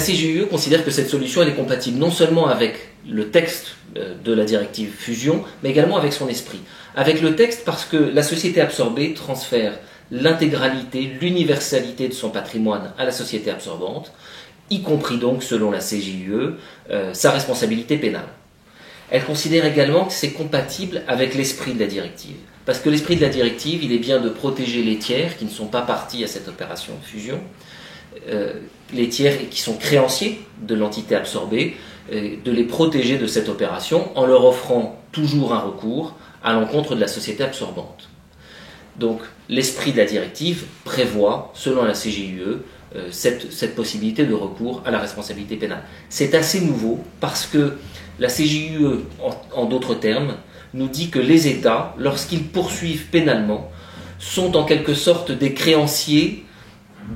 CJUE considère que cette solution elle est compatible non seulement avec le texte de la directive fusion, mais également avec son esprit. Avec le texte parce que la société absorbée transfère l'intégralité, l'universalité de son patrimoine à la société absorbante, y compris donc, selon la CJUE, sa responsabilité pénale. Elle considère également que c'est compatible avec l'esprit de la directive. Parce que l'esprit de la directive, il est bien de protéger les tiers qui ne sont pas partis à cette opération de fusion, les tiers qui sont créanciers de l'entité absorbée, de les protéger de cette opération en leur offrant toujours un recours à l'encontre de la société absorbante. Donc l'esprit de la directive prévoit, selon la CJUE, cette possibilité de recours à la responsabilité pénale. C'est assez nouveau parce que la CJUE, en d'autres termes, nous dit que les États, lorsqu'ils poursuivent pénalement, sont en quelque sorte des créanciers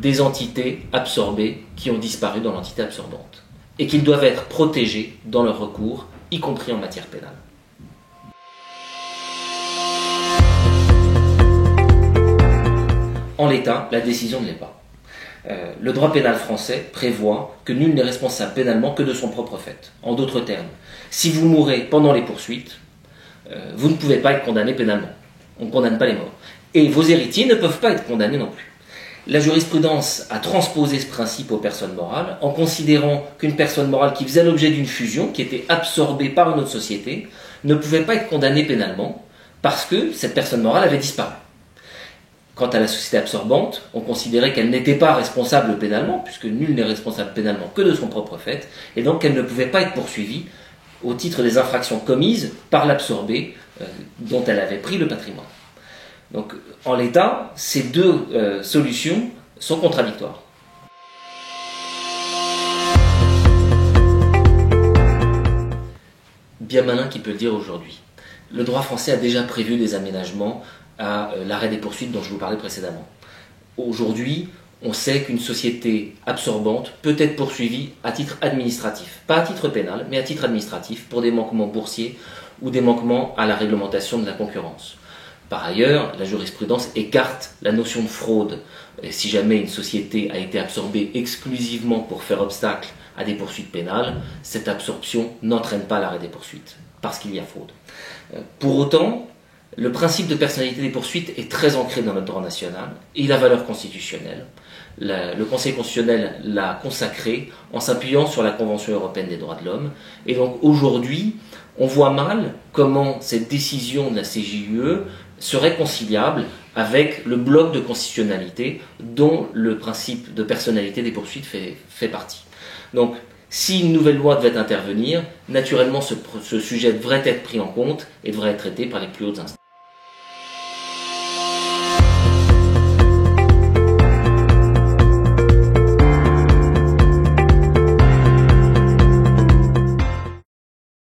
des entités absorbées qui ont disparu dans l'entité absorbante et qu'ils doivent être protégés dans leur recours, y compris en matière pénale. En l'état, la décision ne l'est pas. Le droit pénal français prévoit que nul n'est responsable pénalement que de son propre fait. En d'autres termes, si vous mourrez pendant les poursuites, vous ne pouvez pas être condamné pénalement. On ne condamne pas les morts. Et vos héritiers ne peuvent pas être condamnés non plus. La jurisprudence a transposé ce principe aux personnes morales en considérant qu'une personne morale qui faisait l'objet d'une fusion, qui était absorbée par une autre société, ne pouvait pas être condamnée pénalement parce que cette personne morale avait disparu. Quant à la société absorbante, on considérait qu'elle n'était pas responsable pénalement, puisque nul n'est responsable pénalement que de son propre fait, et donc qu'elle ne pouvait pas être poursuivie au titre des infractions commises par l'absorbé dont elle avait pris le patrimoine. Donc, en l'état, ces deux solutions sont contradictoires. Bien malin qui peut le dire aujourd'hui. Le droit français a déjà prévu des aménagements à l'arrêt des poursuites dont je vous parlais précédemment. Aujourd'hui, on sait qu'une société absorbante peut être poursuivie à titre administratif, pas à titre pénal, mais à titre administratif pour des manquements boursiers ou des manquements à la réglementation de la concurrence. Par ailleurs, la jurisprudence écarte la notion de fraude. Et si jamais une société a été absorbée exclusivement pour faire obstacle à des poursuites pénales, cette absorption n'entraîne pas l'arrêt des poursuites, parce qu'il y a fraude. Pour autant, le principe de personnalité des poursuites est très ancré dans notre droit national et il a valeur constitutionnelle. Le Conseil constitutionnel l'a consacré en s'appuyant sur la Convention européenne des droits de l'homme. Et donc aujourd'hui, on voit mal comment cette décision de la CJUE serait conciliable avec le bloc de constitutionnalité dont le principe de personnalité des poursuites fait partie. Donc, si une nouvelle loi devait intervenir, naturellement ce sujet devrait être pris en compte et devrait être traité par les plus hautes instances.